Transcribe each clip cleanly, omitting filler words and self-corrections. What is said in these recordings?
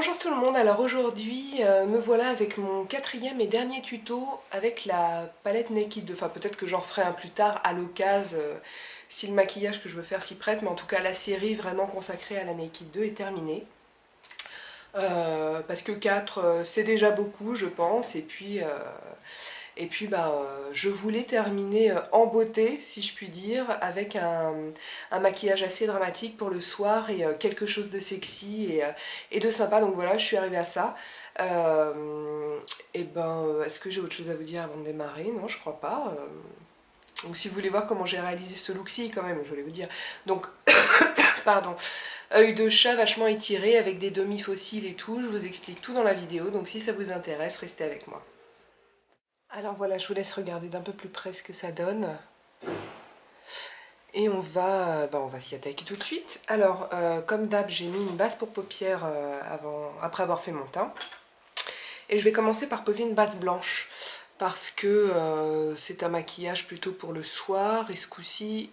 Bonjour tout le monde, alors aujourd'hui me voilà avec mon quatrième et dernier tuto avec la palette Naked 2. Enfin peut-être que j'en ferai un plus tard à l'occasion si le maquillage que je veux faire s'y prête, mais en tout cas la série vraiment consacrée à la Naked 2 est terminée. Parce que 4 c'est déjà beaucoup je pense, et puis je voulais terminer en beauté, si je puis dire, avec un maquillage assez dramatique pour le soir et quelque chose de sexy et de sympa. Donc voilà, je suis arrivée à ça. Est-ce que j'ai autre chose à vous dire avant de démarrer? Non, je crois pas. Donc si vous voulez voir comment j'ai réalisé ce look-ci, quand même, je voulais vous dire. Donc, pardon, œil de chat vachement étiré avec des demi-fossiles et tout. Je vous explique tout dans la vidéo, donc si ça vous intéresse, restez avec moi. Alors voilà, je vous laisse regarder d'un peu plus près ce que ça donne. Et on va s'y attaquer tout de suite. Alors, comme d'hab, j'ai mis une base pour paupières après avoir fait mon teint. Et je vais commencer par poser une base blanche. Parce que c'est un maquillage plutôt pour le soir. Et ce coup-ci,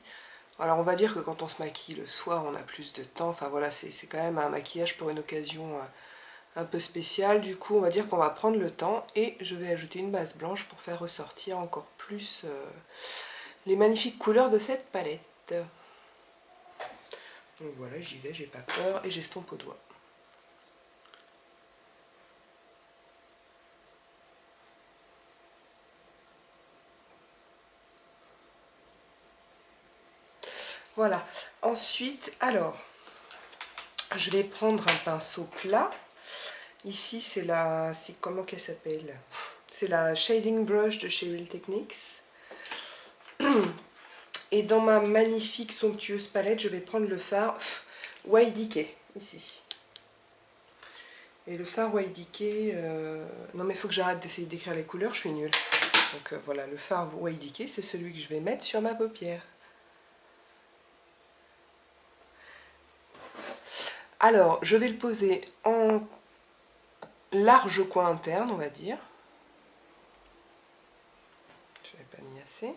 alors on va dire que quand on se maquille le soir, on a plus de temps. Enfin voilà, c'est quand même un maquillage pour une occasion un peu spéciale. Du coup, on va dire qu'on va prendre le temps. Et je vais ajouter une base blanche pour faire ressortir encore plus les magnifiques couleurs de cette palette. Donc voilà, j'y vais, j'ai pas peur et j'estompe au doigt. Voilà, ensuite, alors, je vais prendre un pinceau plat. Ici, comment qu'elle s'appelle? C'est la Shading Brush de chez Real Techniques. Et dans ma magnifique, somptueuse palette, je vais prendre le fard YDK, ici. Et le fard YDK, non mais il faut que j'arrête d'essayer d'écrire les couleurs, je suis nulle. Donc voilà, le fard YDK, c'est celui que je vais mettre sur ma paupière. Alors, je vais le poser en large coin interne, on va dire. Je n'avais pas mis assez.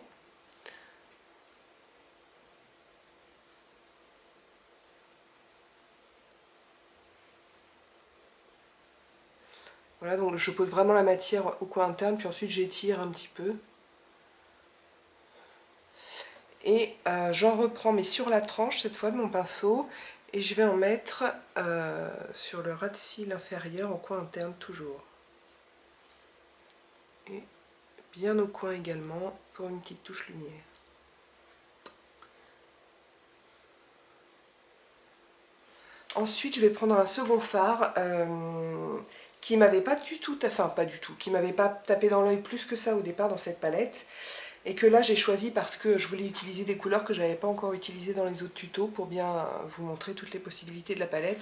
Voilà, donc je pose vraiment la matière au coin interne, puis ensuite j'étire un petit peu. Et j'en reprends, mais sur la tranche cette fois de mon pinceau, et je vais en mettre sur le ras de cils inférieur, au coin interne toujours. Et bien au coin également, pour une petite touche lumière. Ensuite, je vais prendre un second fard qui m'avait pas du tout, qui m'avait pas tapé dans l'œil plus que ça au départ dans cette palette. Et que là j'ai choisi parce que je voulais utiliser des couleurs que je n'avais pas encore utilisées dans les autres tutos pour bien vous montrer toutes les possibilités de la palette.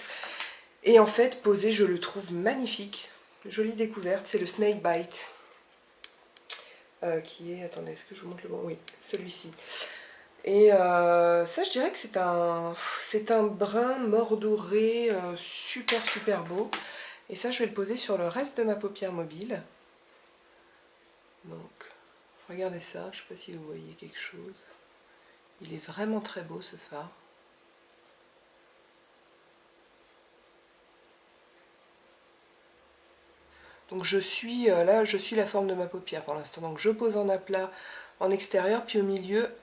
Et en fait, posé, je le trouve magnifique. Jolie découverte, c'est le Snake Bite. Qui est, attendez, est-ce que je vous montre le bon? Oui, celui-ci. Et ça, je dirais que c'est un brun mordoré super beau. Et ça, je vais le poser sur le reste de ma paupière mobile. Donc, regardez ça, je ne sais pas si vous voyez quelque chose. Il est vraiment très beau ce fard. Donc là, je suis la forme de ma paupière pour l'instant. Donc je pose en aplat en extérieur, puis au milieu,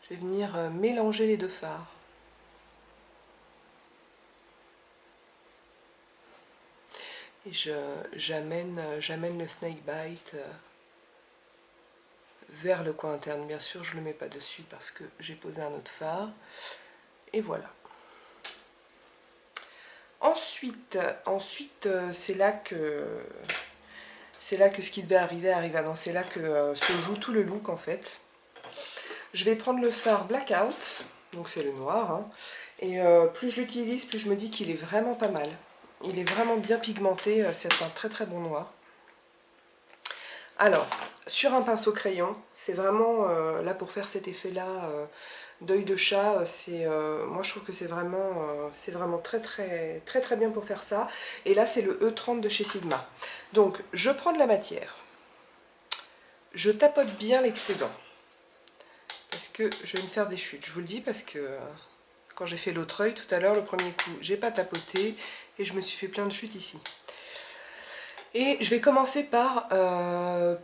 je vais venir mélanger les deux fards. Et j'amène le Snake Bite vers le coin interne. Bien sûr, je ne le mets pas dessus parce que j'ai posé un autre fard. Et voilà. Ensuite c'est là que ce qui devait arriver arriva. C'est là que se joue tout le look en fait. Je vais prendre le fard Blackout, donc c'est le noir, hein, et plus je l'utilise, plus je me dis qu'il est vraiment pas mal. Il est vraiment bien pigmenté, c'est un très bon noir. Alors, sur un pinceau crayon, c'est vraiment là pour faire cet effet-là d'œil de chat, moi je trouve que c'est vraiment très bien pour faire ça. Et là c'est le E30 de chez Sigma. Donc je prends de la matière, je tapote bien l'excédent, parce que je vais me faire des chutes, je vous le dis, parce que quand j'ai fait l'autre œil tout à l'heure, le premier coup, j'ai pas tapoté et je me suis fait plein de chutes ici. Et je vais commencer par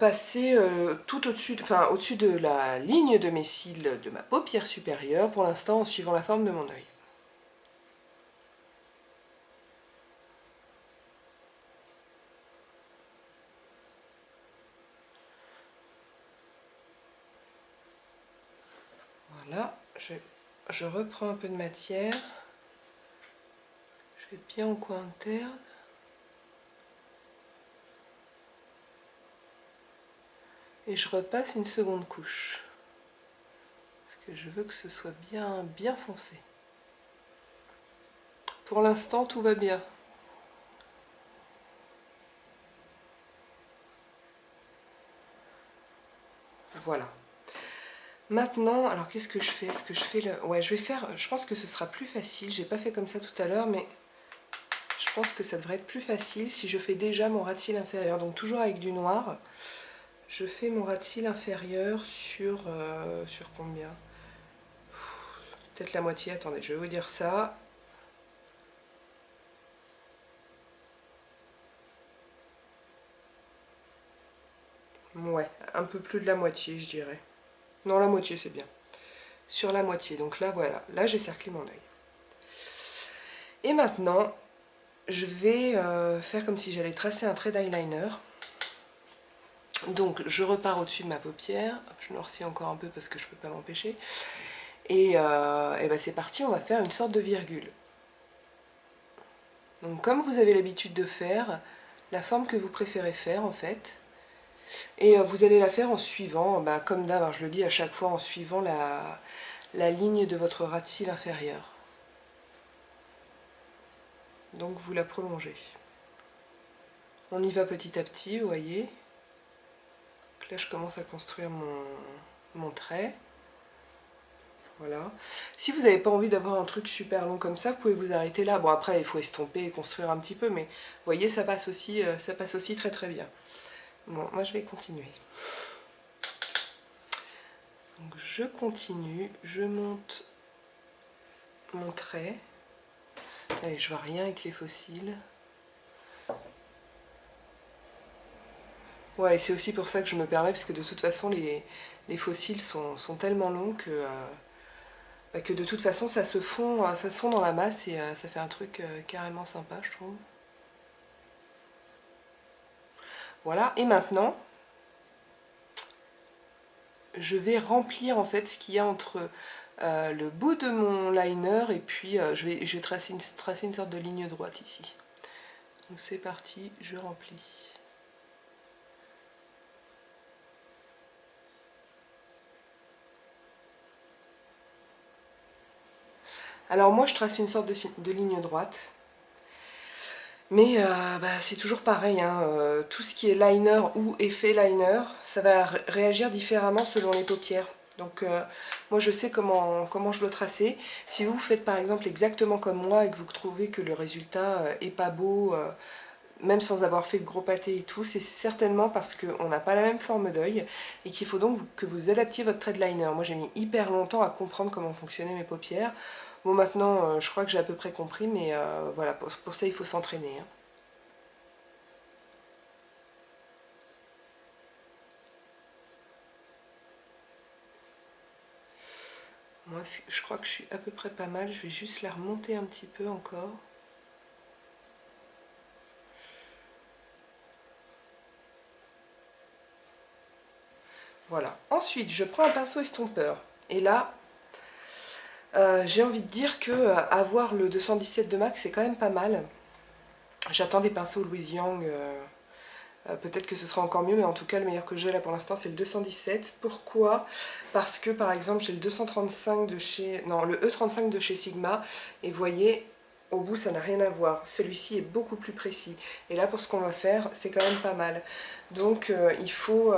passer tout au-dessus, enfin au-dessus de la ligne de mes cils de ma paupière supérieure, pour l'instant en suivant la forme de mon œil. Voilà, je reprends un peu de matière. Je vais bien au coin interne. Et je repasse une seconde couche. Parce que je veux que ce soit bien foncé. Pour l'instant, tout va bien. Voilà. Maintenant, alors qu'est-ce que je fais? Est-ce que je fais le... Ouais, je vais faire... Je pense que ce sera plus facile. J'ai pas fait comme ça tout à l'heure, mais je pense que ça devrait être plus facile si je fais déjà mon ras de cils inférieur. Donc toujours avec du noir. Je fais mon ras de cils inférieur sur combien? Peut-être la moitié. Attendez, je vais vous dire ça. Ouais, un peu plus de la moitié, je dirais. Non, la moitié, c'est bien. Sur la moitié. Donc là, voilà. Là, j'ai cerclé mon œil. Et maintenant, je vais faire comme si j'allais tracer un trait d'eyeliner. Donc, je repars au-dessus de ma paupière. Je noircis encore un peu parce que je ne peux pas m'empêcher. Et ben c'est parti, on va faire une sorte de virgule. Donc, comme vous avez l'habitude de faire, la forme que vous préférez faire, en fait. Et vous allez la faire en suivant, bah, comme d'hab, je le dis à chaque fois, en suivant la ligne de votre ras de cils inférieur. Donc vous la prolongez. On y va petit à petit, vous voyez. Donc là je commence à construire mon trait. Voilà. Si vous n'avez pas envie d'avoir un truc super long comme ça, vous pouvez vous arrêter là. Bon après il faut estomper et construire un petit peu, mais vous voyez ça passe aussi très très bien. Bon, moi je vais continuer. Donc je continue, je monte mon trait. Allez, je vois rien avec les fossiles. Ouais, et c'est aussi pour ça que je me permets, parce que de toute façon, les fossiles sont tellement longs que de toute façon, ça se fond dans la masse et ça fait un truc carrément sympa, je trouve. Voilà, et maintenant, je vais remplir en fait ce qu'il y a entre le bout de mon liner et puis je vais tracer une sorte de ligne droite ici. Donc c'est parti, je remplis. Alors moi je trace une sorte de ligne droite, mais bah, c'est toujours pareil, hein, tout ce qui est liner ou effet liner, ça va réagir différemment selon les paupières. Donc moi je sais comment je dois tracer. Si vous faites par exemple exactement comme moi et que vous trouvez que le résultat est pas beau, même sans avoir fait de gros pâtés et tout, c'est certainement parce qu'on n'a pas la même forme d'œil et qu'il faut donc que vous adaptiez votre trait de liner. Moi j'ai mis hyper longtemps à comprendre comment fonctionnaient mes paupières. Bon maintenant je crois que j'ai à peu près compris, mais voilà, pour ça il faut s'entraîner. Hein. Moi je crois que je suis à peu près pas mal, je vais juste la remonter un petit peu encore. Voilà. Ensuite je prends un pinceau estompeur et là j'ai envie de dire que avoir le 217 de MAC c'est quand même pas mal. J'attends des pinceaux Louis Yang, peut-être que ce sera encore mieux, mais en tout cas le meilleur que j'ai là pour l'instant c'est le 217. Pourquoi? Parce que par exemple j'ai le 235 de chez... non, le E35 de chez Sigma, et vous voyez, au bout ça n'a rien à voir. Celui-ci est beaucoup plus précis. Et là pour ce qu'on va faire, c'est quand même pas mal. Donc il faut...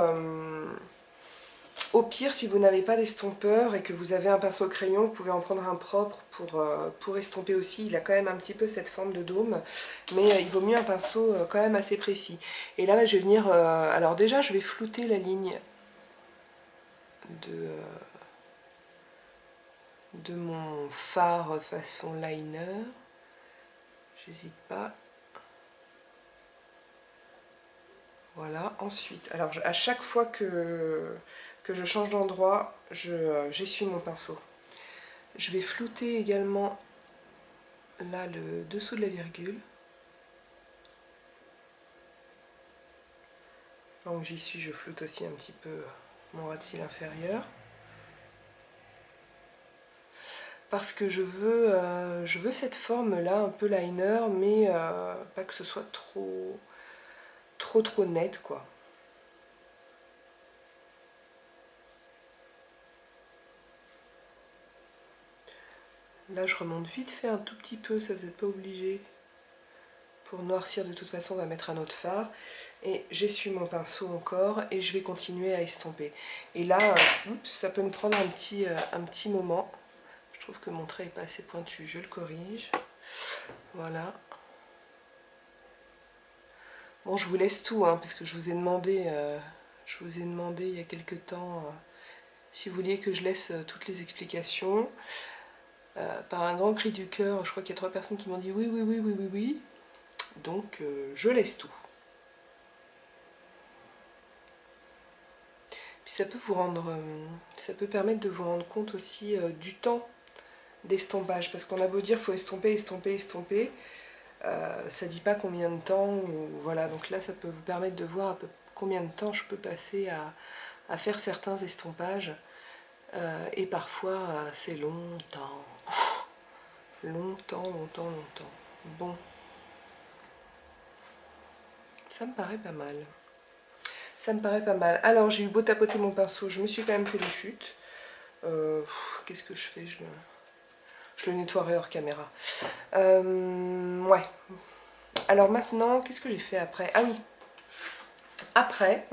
au pire, si vous n'avez pas d'estompeur et que vous avez un pinceau crayon, vous pouvez en prendre un propre pour estomper aussi. Il a quand même un petit peu cette forme de dôme, mais il vaut mieux un pinceau quand même assez précis. Et là, je vais venir... alors déjà, je vais flouter la ligne de de mon fard façon liner. J'hésite pas. Voilà, ensuite, alors à chaque fois que je change d'endroit, j'essuie mon pinceau. Je vais flouter également là le dessous de la virgule. Donc j'y suis, je floute aussi un petit peu mon ras de cils inférieur. Parce que je veux cette forme là, un peu liner, mais pas que ce soit trop net quoi. Là je remonte vite fait un tout petit peu, ça vous n'êtes pas obligé. Pour noircir de toute façon on va mettre un autre fard. Et j'essuie mon pinceau encore et je vais continuer à estomper. Et là, ça peut me prendre un petit moment. Je trouve que mon trait n'est pas assez pointu, je le corrige. Voilà. Bon, je vous laisse tout, hein, parce que je vous ai demandé il y a quelques temps si vous vouliez que je laisse toutes les explications. Par un grand cri du cœur, je crois qu'il y a 3 personnes qui m'ont dit oui, oui, oui, oui, oui, oui. Donc, je laisse tout. Puis ça peut vous rendre, ça peut permettre de vous rendre compte aussi du temps d'estompage, parce qu'on a beau dire faut estomper, estomper, estomper, ça dit pas combien de temps, ou, voilà, donc là ça peut vous permettre de voir à peu combien de temps je peux passer à faire certains estompages, et parfois c'est longtemps, longtemps, longtemps, longtemps. Bon, ça me paraît pas mal. Ça me paraît pas mal. Alors j'ai eu beau tapoter mon pinceau, je me suis quand même fait des chutes. Qu'est-ce que je fais? Je le nettoierai hors caméra. Ouais. Alors maintenant, qu'est-ce que j'ai fait après? Ah oui. Après,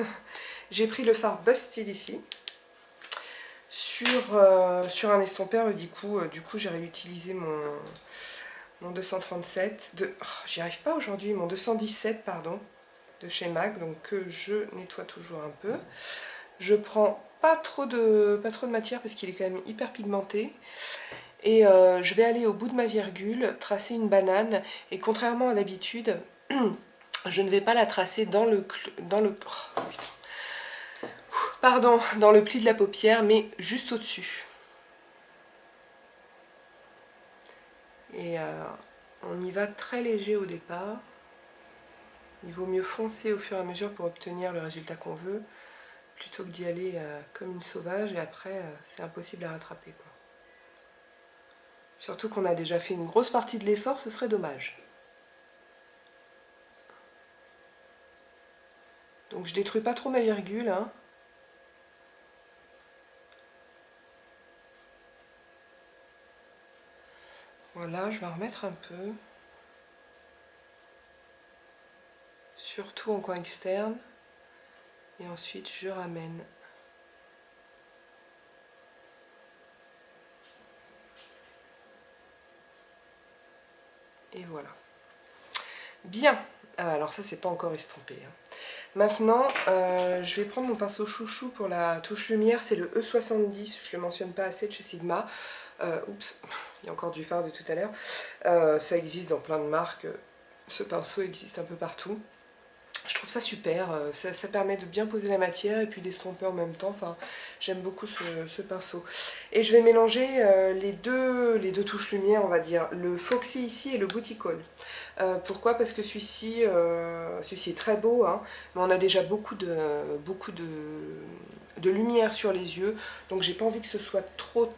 j'ai pris le fard Busted ici. Sur un estompeur. Du coup j'ai réutilisé mon 237. J'y arrive pas aujourd'hui. Mon 217, pardon. De chez MAC. Donc que je nettoie toujours un peu. Je prends pas trop de matière parce qu'il est quand même hyper pigmenté. Et je vais aller au bout de ma virgule, tracer une banane. Et contrairement à d'habitude, je ne vais pas la tracer dans le pli de la paupière, mais juste au-dessus. Et on y va très léger au départ. Il vaut mieux foncer au fur et à mesure pour obtenir le résultat qu'on veut, plutôt que d'y aller comme une sauvage, et après c'est impossible à rattraper, quoi. Surtout qu'on a déjà fait une grosse partie de l'effort, ce serait dommage. Donc je détruis pas trop ma virgule, hein. Voilà, je vais en remettre un peu. Surtout en coin externe. Et ensuite je ramène. Et voilà. Bien. Alors ça c'est pas encore estompé, hein. Maintenant, je vais prendre mon pinceau chouchou pour la touche lumière, c'est le E70, je le mentionne pas assez, de chez Sigma. Oups, il y a encore du fard de tout à l'heure. Ça existe dans plein de marques, ce pinceau existe un peu partout. Je trouve ça super, ça permet de bien poser la matière et puis d'estomper en même temps. Enfin, j'aime beaucoup ce pinceau. Et je vais mélanger les deux touches lumière, on va dire, le Foxy ici et le Bouticole. Pourquoi? Parce que celui-ci est très beau, hein, mais on a déjà beaucoup de lumière sur les yeux, donc j'ai pas envie que ce soit trop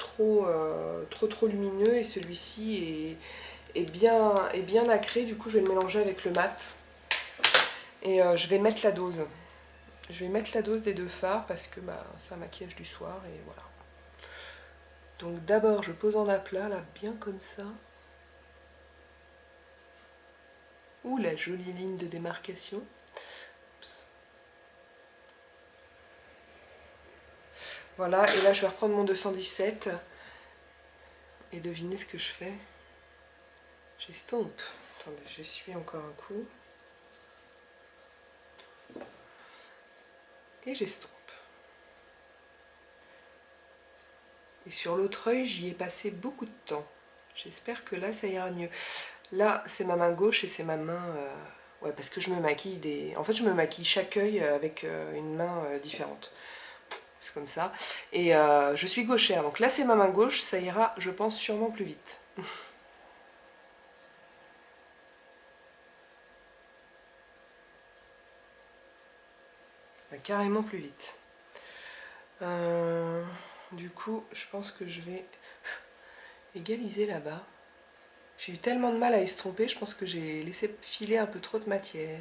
lumineux, et celui-ci est bien nacré. Du coup je vais le mélanger avec le mat. Et je vais mettre la dose. Je vais mettre la dose des deux fards parce que c'est un maquillage du soir et voilà. Donc d'abord je pose en aplat, là, bien comme ça. Ouh, la jolie ligne de démarcation. Oups. Voilà, et là je vais reprendre mon 217. Et devinez ce que je fais. J'estompe. Attendez, j'essuie encore un coup. Et j'estompe. Et sur l'autre œil, j'y ai passé beaucoup de temps. J'espère que là, ça ira mieux. Là, c'est ma main gauche et c'est ma main... ouais, parce que je me maquille des... En fait, je me maquille chaque œil avec une main différente. C'est comme ça. Et je suis gauchère. Donc là, c'est ma main gauche. Ça ira, je pense, sûrement plus vite. Carrément plus vite. Du coup, je pense que je vais égaliser là-bas. J'ai eu tellement de mal à estomper, je pense que j'ai laissé filer un peu trop de matière.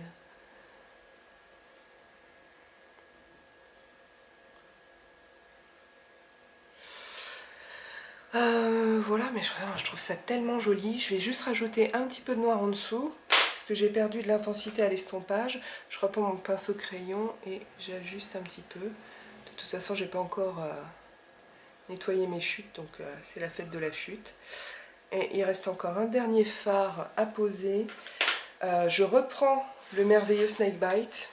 Voilà, mais je trouve ça tellement joli. Je vais juste rajouter un petit peu de noir en dessous, parce que j'ai perdu de l'intensité à l'estompage. Je reprends mon pinceau crayon et j'ajuste un petit peu. De toute façon, j'ai pas encore nettoyé mes chutes, donc c'est la fête de la chute. Et il reste encore un dernier fard à poser. Je reprends le merveilleux Snakebite.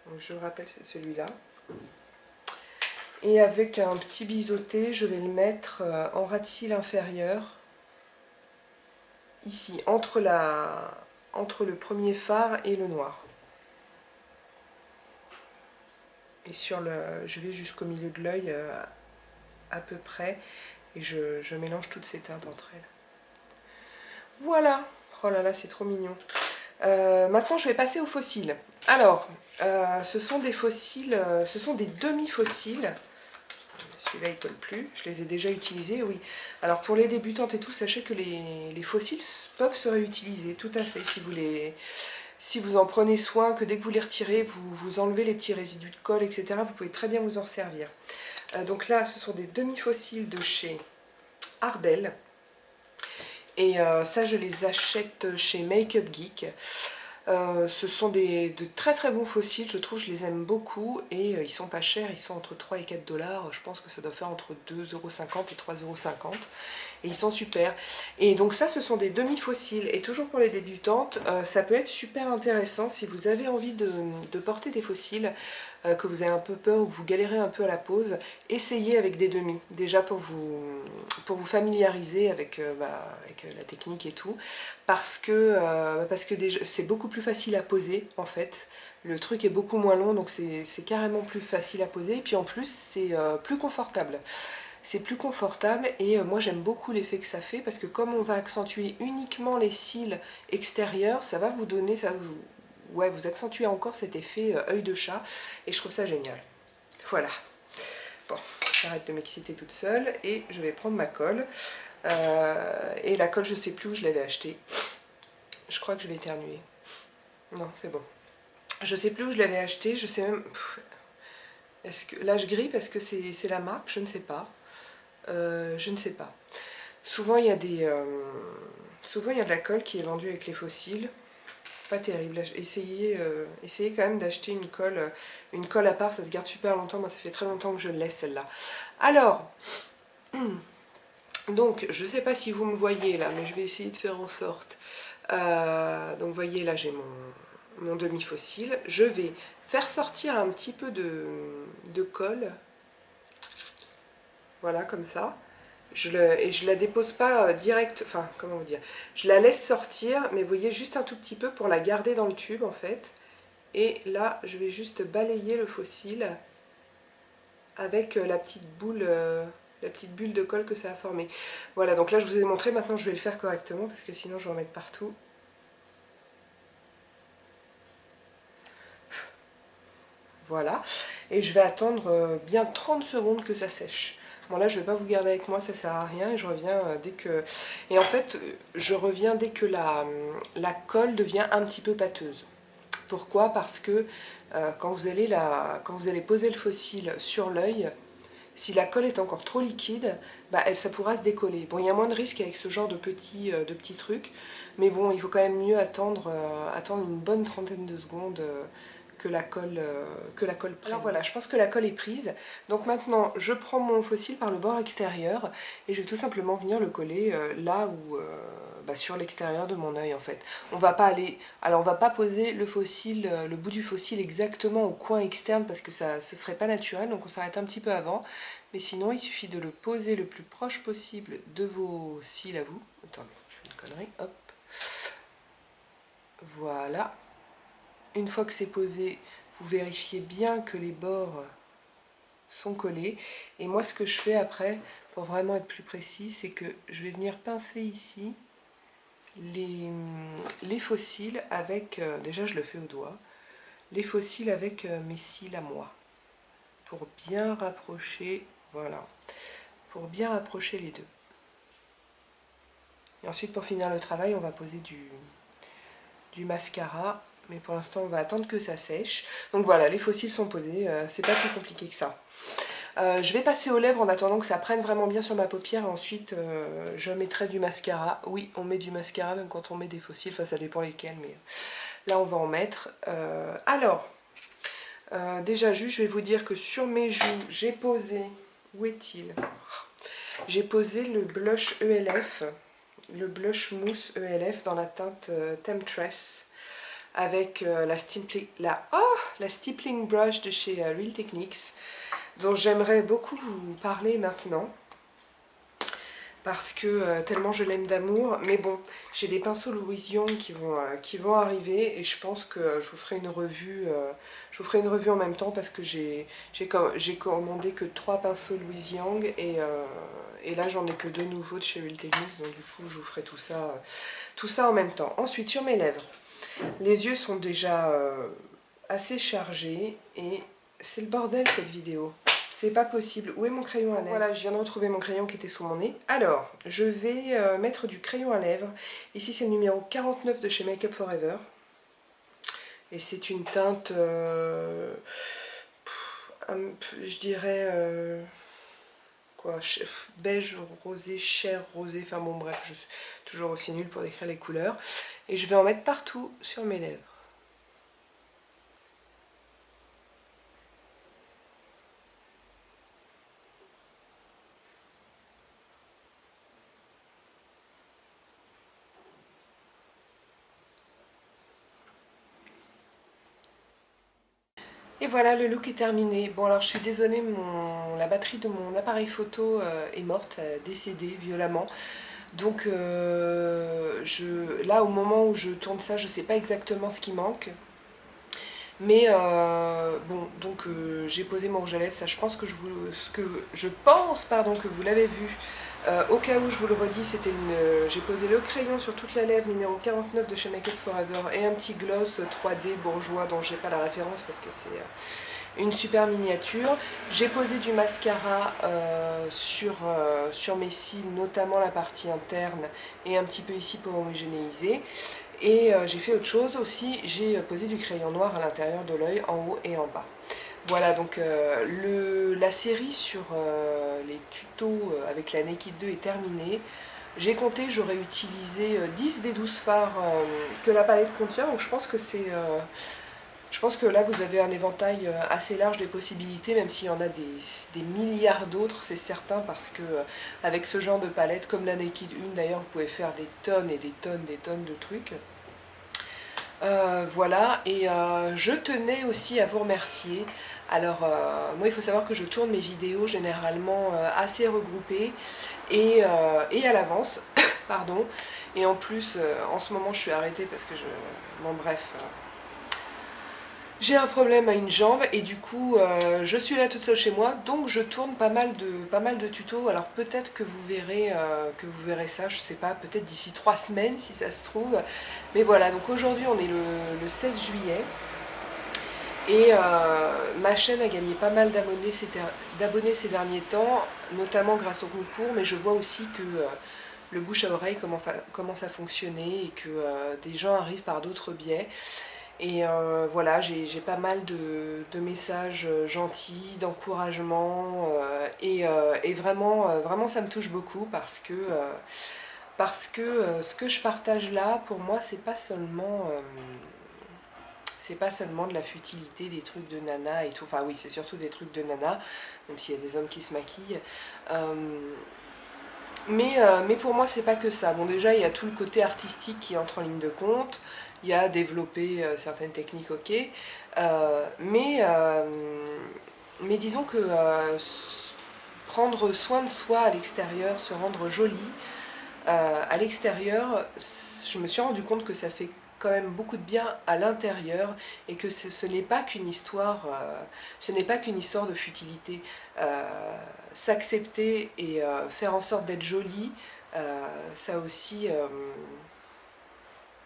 Donc, je le rappelle, c'est celui-là. Et avec un petit biseauté, je vais le mettre en ras de cils inférieur. Ici, entre le premier fard et le noir. Et je vais jusqu'au milieu de l'œil à peu près. Et je mélange toutes ces teintes entre elles. Voilà. Oh là là, c'est trop mignon. Maintenant, je vais passer aux fossiles. Alors, ce sont des fossiles, ce sont des demi-fossiles. Celui-là, il ne colle plus. Je les ai déjà utilisés, oui. Alors, pour les débutantes et tout, sachez que les fossiles peuvent se réutiliser, tout à fait. Si vous en prenez soin, que dès que vous les retirez, vous enlevez les petits résidus de colle, etc., vous pouvez très bien vous en servir. Donc là, ce sont des demi-fossiles de chez Ardell. Et ça, je les achète chez Make-up Geek. Ce sont de très très bons fossiles, je trouve, je les aime beaucoup et ils sont pas chers, ils sont entre 3 et 4 $, je pense que ça doit faire entre 2,50 € et 3,50 € et ils sont super. Et donc ça, ce sont des demi-fossiles et toujours pour les débutantes, ça peut être super intéressant si vous avez envie de porter des fossiles, que vous avez un peu peur ou que vous galérez un peu à la pose, essayez avec des demi, déjà pour vous familiariser avec la technique et tout, parce que c'est beaucoup plus facile à poser en fait, le truc est beaucoup moins long, donc c'est carrément plus facile à poser, et puis en plus c'est plus confortable. C'est plus confortable et moi j'aime beaucoup l'effet que ça fait, parce que comme on va accentuer uniquement les cils extérieurs, ça va vous donner, vous accentuez encore cet effet œil de chat, et je trouve ça génial. Voilà. Bon, j'arrête de m'exciter toute seule et je vais prendre ma colle. Et la colle, je sais plus où je l'avais achetée. Je crois que je vais éternuer. Non, c'est bon. Je sais plus où je l'avais achetée, je sais même... Est-ce que... Là, je grille parce que c'est la marque, je ne sais pas. Je ne sais pas. Souvent, il y a souvent, il y a de la colle qui est vendue avec les fossiles. Pas terrible. Essayez quand même d'acheter une colle à part, ça se garde super longtemps. Moi, ça fait très longtemps que je laisse celle-là. Alors, donc, je ne sais pas si vous me voyez là, mais je vais essayer de faire en sorte. Donc, vous voyez, là, j'ai mon demi-fossile. Je vais faire sortir un petit peu de colle. Voilà, comme ça. Et je la dépose pas direct, enfin, comment vous dire, je la laisse sortir, mais vous voyez, juste un tout petit peu pour la garder dans le tube, en fait. Et là, je vais juste balayer le fossile avec la petite bulle de colle que ça a formé. Voilà, donc là, je vous ai montré, maintenant je vais le faire correctement, parce que sinon je vais en mettre partout. Voilà, et je vais attendre bien 30 secondes que ça sèche. Bon là je vais pas vous garder avec moi, ça sert à rien, et je reviens dès que... Et en fait, je reviens dès que la colle devient un petit peu pâteuse. Pourquoi? Parce que quand vous allez poser le fossile sur l'œil, si la colle est encore trop liquide, ça pourra se décoller. Bon, il y a moins de risques avec ce genre de petits trucs, mais bon, il faut quand même mieux attendre une bonne trentaine de secondes que la colle prenne. Alors voilà, je pense que la colle est prise. Donc maintenant, je prends mon fossile par le bord extérieur et je vais tout simplement venir le coller sur l'extérieur de mon œil en fait. On va pas aller, alors on va pas poser le fossile, le bout du fossile exactement au coin externe parce que ce serait pas naturel, donc on s'arrête un petit peu avant. Mais sinon il suffit de le poser le plus proche possible de vos cils à vous. Attendez, je fais une connerie, hop. Voilà. Une fois que c'est posé, vous vérifiez bien que les bords sont collés. Et moi ce que je fais après, pour vraiment être plus précis, c'est que je vais venir pincer ici les fossiles avec, déjà je le fais au doigt, les fossiles avec mes cils à moi, pour bien rapprocher, voilà, pour bien rapprocher les deux. Et ensuite pour finir le travail, on va poser du mascara, mais pour l'instant on va attendre que ça sèche. Donc voilà, les fossiles sont posés, c'est pas plus compliqué que ça. Je vais passer aux lèvres en attendant que ça prenne vraiment bien sur ma paupière et ensuite je mettrai du mascara. Oui, on met du mascara même quand on met des fossiles, enfin ça dépend lesquels, mais là on va en mettre. Déjà juste je vais vous dire que sur mes joues j'ai posé, où est-il? J'ai posé le blush ELF, le blush mousse ELF dans la teinte Temptress avec la stippling brush de chez Real Techniques, dont j'aimerais beaucoup vous parler maintenant parce que tellement je l'aime d'amour. Mais bon, j'ai des pinceaux Louis Young qui vont arriver et je pense que je vous ferai une revue en même temps parce que j'ai commandé que 3 pinceaux Louis Young et là j'en ai que 2 nouveaux de chez Real Techniques, donc du coup je vous ferai tout ça en même temps. Ensuite sur mes lèvres, les yeux sont déjà assez chargés et c'est le bordel cette vidéo. C'est pas possible. Où est mon crayon à lèvres? Voilà, je viens de retrouver mon crayon qui était sous mon nez. Alors, je vais mettre du crayon à lèvres. Ici, c'est le numéro 49 de chez Make Up For Ever. Et c'est une teinte, je dirais, quoi, beige, rosé, chair, rosé. Enfin bon, bref, je suis toujours aussi nulle pour décrire les couleurs. Et je vais en mettre partout sur mes lèvres. Et voilà, le look est terminé. Bon alors je suis désolée, la batterie de mon appareil photo est morte, décédée violemment. Donc là au moment où je tourne ça, je ne sais pas exactement ce qui manque. Mais bon, donc j'ai posé mon rouge à lèvres, ça je pense que que vous l'avez vu. Au cas où je vous le redis, j'ai posé le crayon sur toute la lèvre numéro 49 de chez Make Up For Ever et un petit gloss 3D bourgeois dont j'ai pas la référence parce que c'est une super miniature. J'ai posé du mascara sur mes cils, notamment la partie interne et un petit peu ici pour homogénéiser. Et j'ai fait autre chose aussi, j'ai posé du crayon noir à l'intérieur de l'œil, en haut et en bas. Voilà, donc la série sur les tutos avec la Naked 2 est terminée. J'ai compté, j'aurais utilisé 10 des 12 fards que la palette contient, donc je pense que là vous avez un éventail assez large des possibilités, même s'il y en a des milliards d'autres, c'est certain, parce que avec ce genre de palette, comme la Naked 1 d'ailleurs, vous pouvez faire des tonnes et des tonnes de trucs. Voilà, et je tenais aussi à vous remercier. Alors moi il faut savoir que je tourne mes vidéos généralement assez regroupées et à l'avance, pardon, et en plus en ce moment je suis arrêtée parce que bon bref, j'ai un problème à une jambe et du coup je suis là toute seule chez moi, donc je tourne pas mal de tutos. Alors peut-être que vous verrez ça, je sais pas, peut-être d'ici 3 semaines si ça se trouve. Mais voilà, donc aujourd'hui on est le 16 juillet et ma chaîne a gagné pas mal d'abonnés ces derniers temps, notamment grâce au concours, mais je vois aussi que le bouche à oreille commence à fonctionner et que des gens arrivent par d'autres biais. Et voilà, j'ai pas mal de messages gentils, d'encouragement et vraiment ça me touche beaucoup parce que ce que je partage là, pour moi, c'est pas seulement de la futilité, des trucs de nana et tout. Enfin oui, c'est surtout des trucs de nana, même s'il y a des hommes qui se maquillent. Mais pour moi, c'est pas que ça. Bon, déjà, il y a tout le côté artistique qui entre en ligne de compte. Il y a développer certaines techniques, ok. Euh, mais, euh, mais disons que prendre soin de soi à l'extérieur, se rendre jolie à l'extérieur, je me suis rendu compte que ça fait quand même beaucoup de bien à l'intérieur et que ce n'est pas qu'une histoire, ce n'est pas qu'une histoire de futilité. S'accepter et faire en sorte d'être jolie, ça aussi,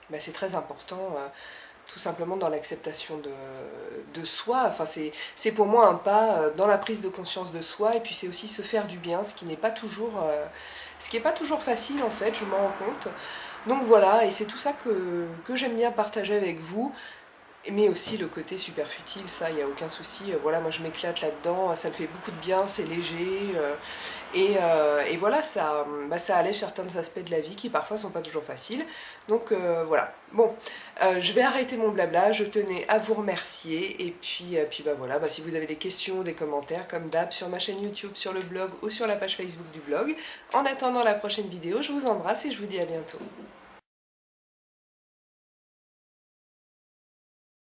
bah, c'est très important. Tout simplement dans l'acceptation de soi. Enfin, c'est pour moi un pas dans la prise de conscience de soi, et puis c'est aussi se faire du bien, ce qui n'est pas toujours facile en fait, je m'en rends compte. Donc voilà, et c'est tout ça que j'aime bien partager avec vous. Mais aussi le côté super futile, ça, il n'y a aucun souci. Voilà, moi je m'éclate là-dedans, ça me fait beaucoup de bien, c'est léger. Et voilà, ça allège certains aspects de la vie qui parfois sont pas toujours faciles. Donc voilà. Bon, je vais arrêter mon blabla, je tenais à vous remercier. Et puis bah voilà, bah, si vous avez des questions, des commentaires, comme d'hab, sur ma chaîne YouTube, sur le blog ou sur la page Facebook du blog. En attendant la prochaine vidéo, je vous embrasse et je vous dis à bientôt.